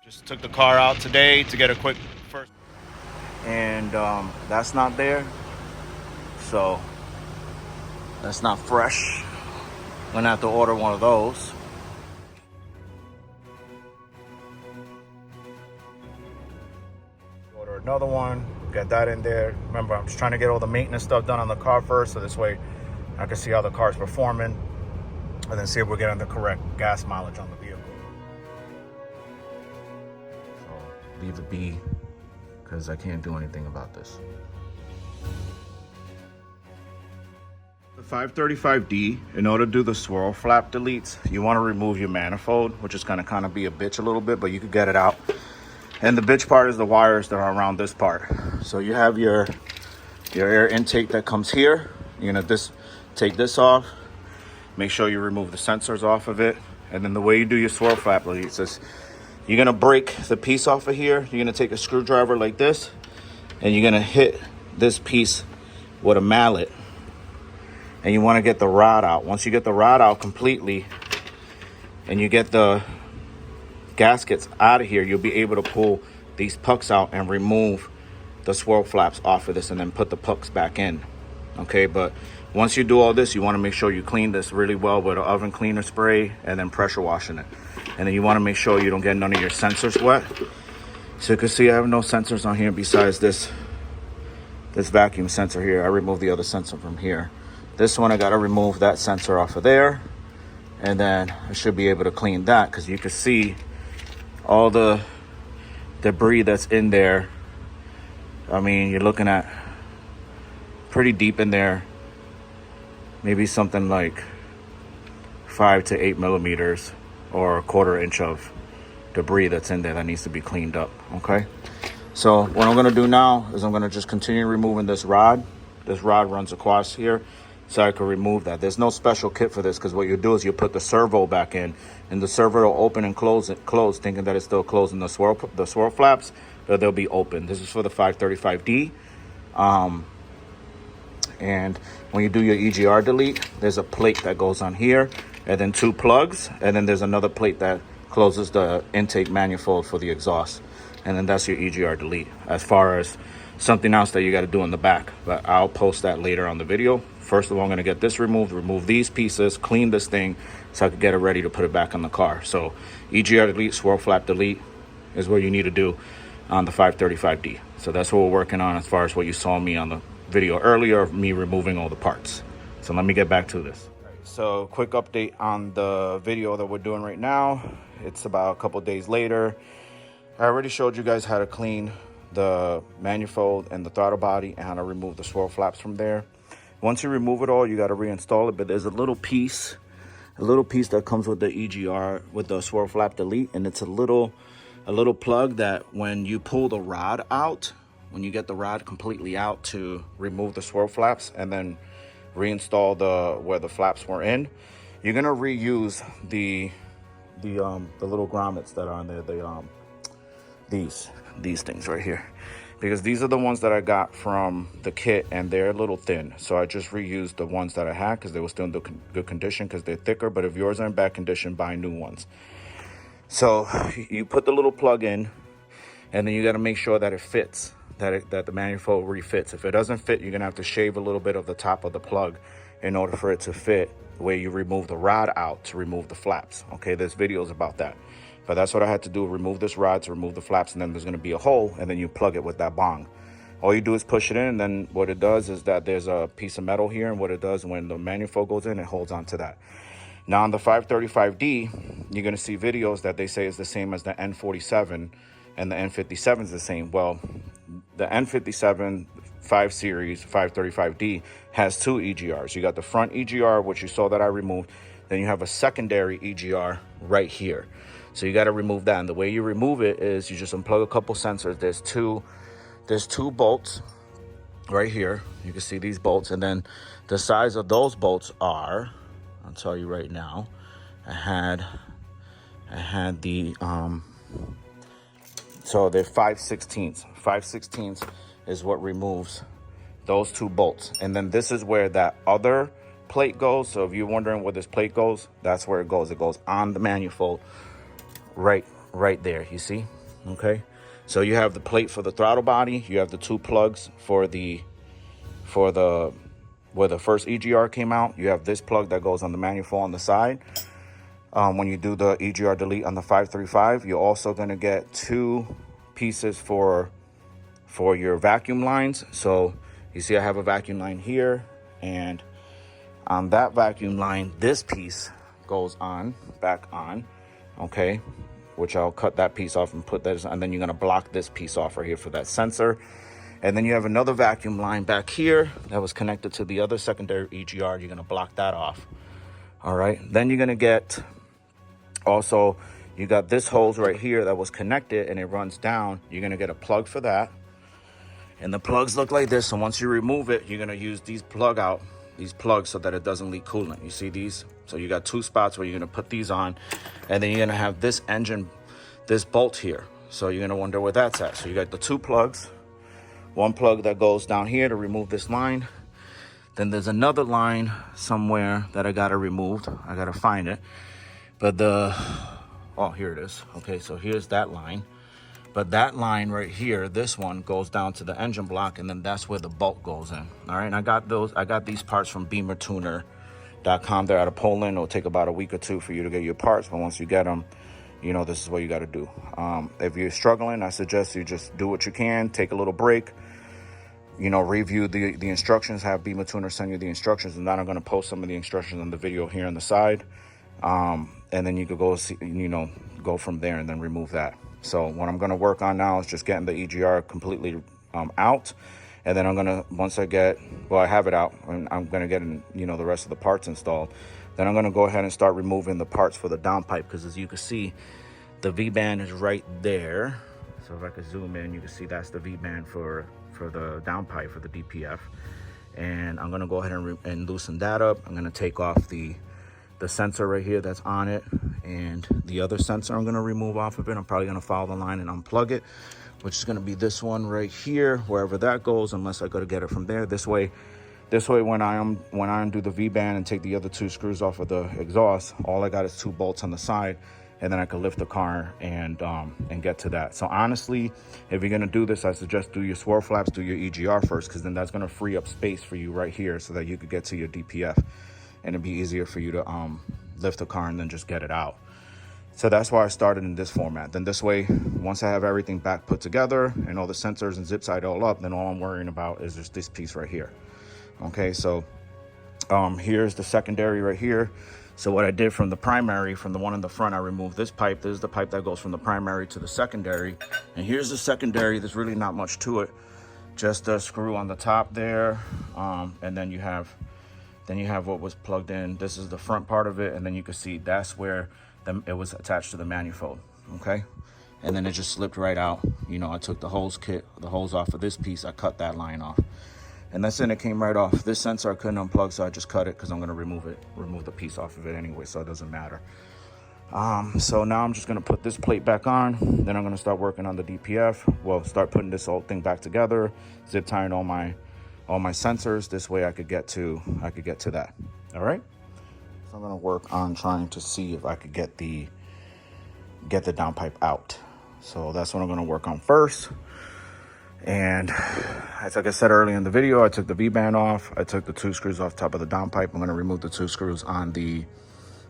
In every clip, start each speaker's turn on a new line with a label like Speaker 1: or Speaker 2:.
Speaker 1: Just took the car out today to get a quick first. And that's not there. So that's not fresh. Gonna have to order one of those. Order another one, get that in there. Remember, I'm just trying to get all the maintenance stuff done on the car first, so this way I can see how the car's performing and then see if we're getting the correct gas mileage on the vehicle. So leave it be, because I can't do anything about this. The 535D, in order to do the swirl flap deletes, you want to remove your manifold, which is going to kind of be a bitch a little bit, but you could get it out. And the bitch part is the wires that are around this part. So you have your air intake that comes here. You're going to take this off. Make sure you remove the sensors off of it. And then the way you do your swirl flap deletes is you're going to break the piece off of here. You're going to take a screwdriver like this, and you're going to hit this piece with a mallet. And you want to get the rod out. Once you get the rod out completely and you get the gaskets out of here, you'll be able to pull these pucks out and remove the swirl flaps off of this and then put the pucks back in. Okay, but once you do all this, you want to make sure you clean this really well with an oven cleaner spray and then pressure washing it. And then you want to make sure you don't get none of your sensors wet. So you can see I have no sensors on here besides this vacuum sensor here. I removed the other sensor from here. This one, I got to remove that sensor off of there. And then I should be able to clean that, because you can see all the debris that's in there. I mean, you're looking at pretty deep in there. Maybe something like 5 to 8 millimeters or a quarter inch of debris that's in there that needs to be cleaned up. Okay. So what I'm going to do now is I'm going to just continue removing this rod. This rod runs across here, so I can remove that. There's no special kit for this, because what you do is you put the servo back in, and the servo will open and close, thinking that it's still closing the swirl flaps, but they'll be open. This is for the 535D. And when you do your EGR delete, there's a plate that goes on here, and then 2 plugs, and then there's another plate that closes the intake manifold for the exhaust. And then that's your EGR delete. As far as something else that you got to do in the back, but I'll post that later on the video. First of all, I'm going to get this removed, remove these pieces, clean this thing so I can get it ready to put it back on the car. So EGR delete, swirl flap delete is what you need to do on the 535D. So that's what we're working on as far as what you saw me on the video earlier of me removing all the parts. So let me get back to this. So quick update on the video that we're doing right now. It's about a couple days later. I already showed you guys how to clean the manifold and the throttle body and how to remove the swirl flaps from there. Once you remove it all, you got to reinstall it, but there's a little piece that comes with the EGR, with the swirl flap delete, and it's a little plug that when you pull the rod out, when you get the rod completely out to remove the swirl flaps and then reinstall where the flaps were in, you're gonna reuse the little grommets that are on there, these things right here, because these are the ones that I got from the kit and they're a little thin. So I just reused the ones that I had because they were still in good condition, because they're thicker. But if yours are in bad condition, buy new ones. So you put the little plug in, and then you got to make sure that it fits, that the manifold refits. If it doesn't fit, you're gonna have to shave a little bit of the top of the plug in order for it to fit, the way you remove the rod out to remove the flaps. Okay, there's videos about that. But that's what I had to do, remove this rod to remove the flaps, and then there's going to be a hole, and then you plug it with that bong. All you do is push it in, and then what it does is that there's a piece of metal here, and what it does when the manifold goes in, it holds on to that. Now on the 535D, you're going to see videos that they say is the same as the N47, and the N57 is the same. Well, the N57 5 Series 535D has 2 EGRs. You got the front EGR, which you saw that I removed. Then you have a secondary EGR right here. So you got to remove that, and the way you remove it is you just unplug a couple sensors. There's two bolts right here. You can see these bolts, and then the size of those bolts are, I'll tell you right now. I had the so they're 5/16. 5/16 is what removes those 2 bolts, and then this is where that other plate goes. So if you're wondering where this plate goes, that's where it goes. It goes on the manifold right right there, you see? Okay, so you have the plate for the throttle body, you have the 2 plugs for the where the first EGR came out. You have this plug that goes on the manifold on the side. When you do the EGR delete on the 535, you're also going to get 2 pieces for your vacuum lines. So you see I have a vacuum line here, and on that vacuum line, this piece goes on, back on, okay, which I'll cut that piece off and put that, and then you're going to block this piece off right here for that sensor. And then you have another vacuum line back here that was connected to the other secondary EGR. You're going to block that off. All right. Then you're going to get, also, you got this hose right here that was connected and it runs down. You're going to get a plug for that. And the plugs look like this. So once you remove it, you're going to use these plugs so that it doesn't leak coolant. You see these? So you got 2 spots where you're going to put these on. And then you're going to have this engine, this bolt here. So you're going to wonder where that's at. So you got the 2 plugs. 1 plug that goes down here to remove this line. Then there's another line somewhere that I gotta remove. I gotta find it. But oh, here it is. Okay, so here's that line. But that line right here, this one goes down to the engine block, and then that's where the bolt goes in. All right, and I got these parts from Bimmertune.com. They're out of Poland. It'll take about a week or 2 for you to get your parts, but once you get them, you know, this is what you got to do. If you're struggling, I suggest you just do what you can, take a little break, you know, review the instructions, have Bimmertune send you the instructions, and then I'm going to post some of the instructions on the video here on the side. And then you could go see, you know, go from there and then remove that. So what I'm going to work on now is just getting the EGR completely out. And then I'm going to, once I get, well, I have it out, and I'm going to get, you know, the rest of the parts installed. Then I'm going to go ahead and start removing the parts for the downpipe, because as you can see, the V-band is right there. So if I could zoom in, you can see that's the V-band for the downpipe for the DPF. And I'm going to go ahead and loosen that up. I'm going to take off the sensor right here that's on it, and the other sensor I'm going to remove off of it. I'm probably going to follow the line and unplug it, which is going to be this one right here, wherever that goes, unless I go to get it from there. This way, when I undo the V-band and take the other 2 screws off of the exhaust, all I got is 2 bolts on the side, and then I can lift the car and get to that. So honestly, if you're gonna do this, I suggest do your swirl flaps, do your EGR first, because then that's gonna free up space for you right here so that you could get to your DPF, and it'd be easier for you to lift the car and then just get it out. So that's why I started in this format. Then this way, once I have everything back put together and all the sensors and zip tied all up, then all I'm worrying about is just this piece right here. Okay, so here's the secondary right here. So what I did from the primary, from the one in the front, I removed this pipe. This is the pipe that goes from the primary to the secondary. And here's the secondary. There's really not much to it. Just a screw on the top there. And then you have what was plugged in. This is the front part of it. And then you can see that's where it was attached to the manifold. Okay. And then it just slipped right out. You know, I took the hose off of this piece. I cut that line off. And that's it, it came right off. This sensor I couldn't unplug, so I just cut it because I'm going to remove the piece off of it anyway, so it doesn't matter. So now I'm just going to put this plate back on. Then I'm going to start working on the DPF. Well, start putting this whole thing back together, zip tying all my sensors. This way I could get to that. All right. So I'm going to work on trying to see if I could get the downpipe out. So that's what I'm going to work on first. And as like I said earlier in the video, I took the V-band off. I took the 2 screws off top of the downpipe. I'm going to remove the 2 screws on the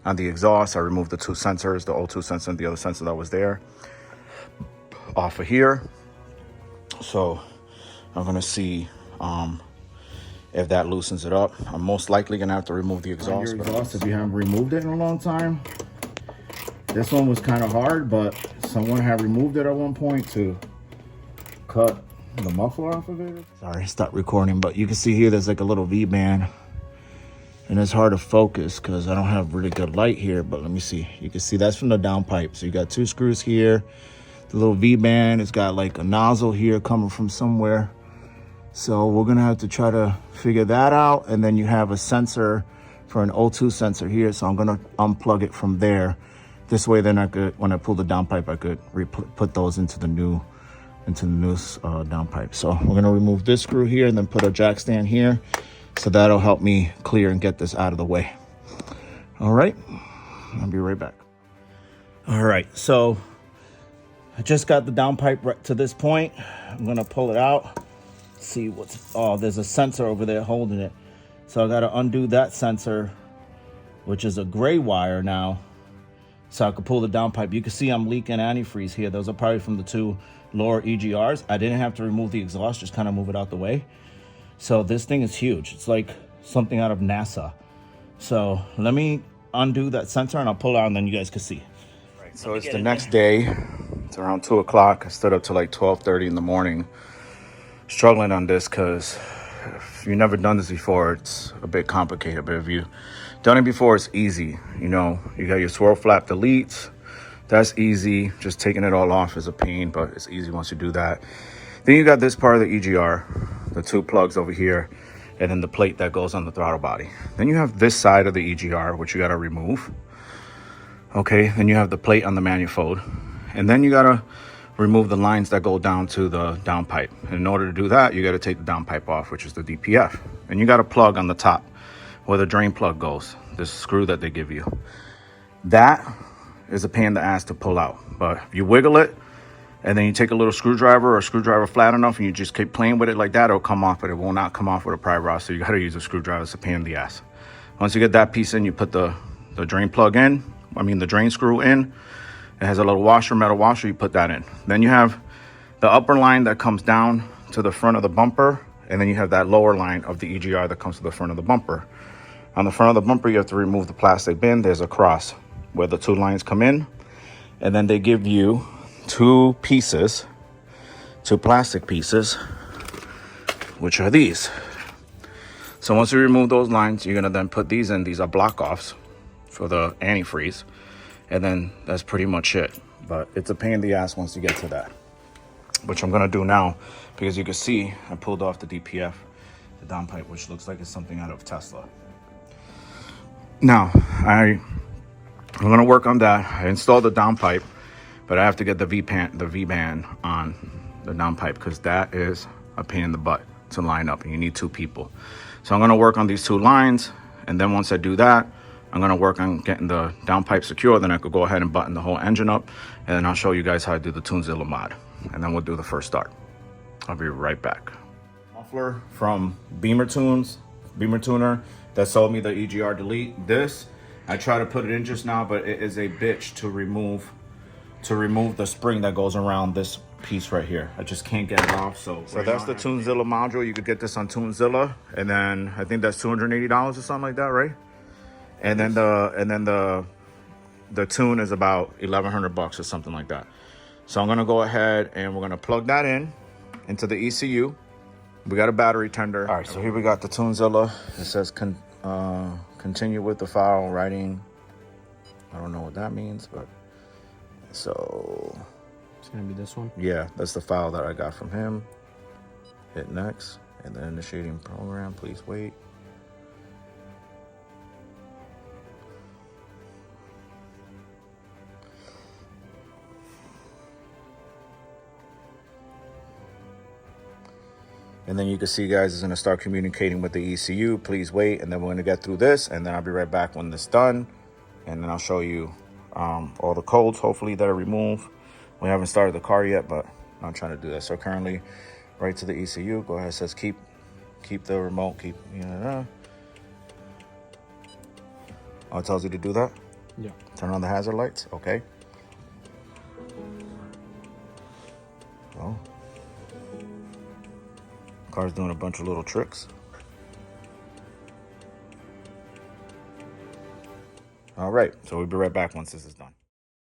Speaker 1: exhaust. I removed the 2 sensors, the O2 sensor and the other sensor that was there off of here. So I'm going to see if that loosens it up. I'm most likely going to have to remove the exhaust. Your exhaust, if you haven't removed it in a long time. This one was kind of hard, but someone had removed it at one point to cut the muffler off of it. Sorry, stop recording, but you can see here there's like a little V-band, and it's hard to focus because I don't have really good light here, but let me see. You can see that's from the downpipe. So you got 2 screws here, the little V-band. It's got like a nozzle here coming from somewhere. So we're gonna have to try to figure that out. And then you have a sensor for an O2 sensor here. So I'm gonna unplug it from there. This way then I could, when I pull the downpipe, I could put those into the new downpipe. So we're gonna remove this screw here and then put a jack stand here. So that'll help me clear and get this out of the way. All right, I'll be right back. All right, so I just got the downpipe right to this point. I'm gonna pull it out. See what's, oh, there's a sensor over there holding it. So I gotta undo that sensor, which is a gray wire now, so I could pull the downpipe. You can see I'm leaking antifreeze here. Those are probably from the 2 lower EGRs. I didn't have to remove the exhaust, just kind of move it out the way. So this thing is huge. It's like something out of NASA. So let me undo that sensor and I'll pull it out and then you guys can see. Right, so it's the next day. It's around 2 o'clock. I stood up to like 12:30 in the morning, struggling on this because if you've never done this before, it's a bit complicated. But if you've done it before, it's easy. You know, you got your swirl flap deletes. That's easy. Just taking it all off is a pain, but it's easy once you do that. Then you got this part of the EGR, the 2 plugs over here, and then the plate that goes on the throttle body. Then you have this side of the EGR, which you got to remove. Okay, then you have the plate on the manifold. And then you got to remove the lines that go down to the downpipe. And in order to do that, you got to take the downpipe off, which is the DPF. And you got a plug on the top where the drain plug goes, this screw that they give you. That is a pain in the ass to pull out. But if you wiggle it, and then you take a little screwdriver or a screwdriver flat enough and you just keep playing with it like that, it'll come off, but it will not come off with a pry rod. So you got to use a screwdriver. It's a pain in the ass. Once you get that piece in, you put the drain plug in, the drain screw in. It has a little washer, metal washer, you put that in. Then you have the upper line that comes down to the front of the bumper, and then you have that lower line of the EGR that comes to the front of the bumper. On the front of the bumper, you have to remove the plastic bin. There's a cross where the 2 lines come in, and then they give you 2 pieces, 2 plastic pieces, which are these. So once you remove those lines, you're gonna then put these in. These are block offs for the antifreeze, and then that's pretty much it. But it's a pain in the ass once you get to that, which I'm gonna do now, because you can see I pulled off the DPF, the downpipe, which looks like it's something out of Tesla. Now I'm gonna work on that. I installed the downpipe, but I have to get the V-band on the downpipe, because that is a pain in the butt to line up, and you need 2 people. So I'm gonna work on these 2 lines, and then once I do that, I'm gonna work on getting the downpipe secure. Then I could go ahead and button the whole engine up, and then I'll show you guys how I do the tunezilla mod, and then we'll do the first start. I'll be right back. Muffler from Bimmertuner that sold me the EGR delete. This, I tried to put it in just now, but it is a bitch to remove the spring that goes around this piece right here. I just can't get it off. So that's the tunezilla module. You could get this on tunezilla, and then I think that's $280 or something like that, right? And then the tune is about $1,100 or something like that. So I'm gonna go ahead and we're gonna plug that in into the ECU. We got a battery tender. All right, so here we got the tunezilla. It says continue with the file writing. I don't know what that means, but so
Speaker 2: it's gonna be this one.
Speaker 1: Yeah, that's the file that I got from him. Hit next, and then initiating program. Please wait. And then you can see, guys, it's going to start communicating with the ECU. Please wait. And then we're going to get through this. And then I'll be right back when this is done. And then I'll show you all the codes, hopefully, that are removed. We haven't started the car yet, but I'm trying to do that. So currently, right to the ECU. Go ahead. It says keep the remote. Oh, it tells you to do that?
Speaker 2: Yeah.
Speaker 1: Turn on the hazard lights. Okay. Well, car's doing a bunch of little tricks. All right, so we'll be right back once this is done.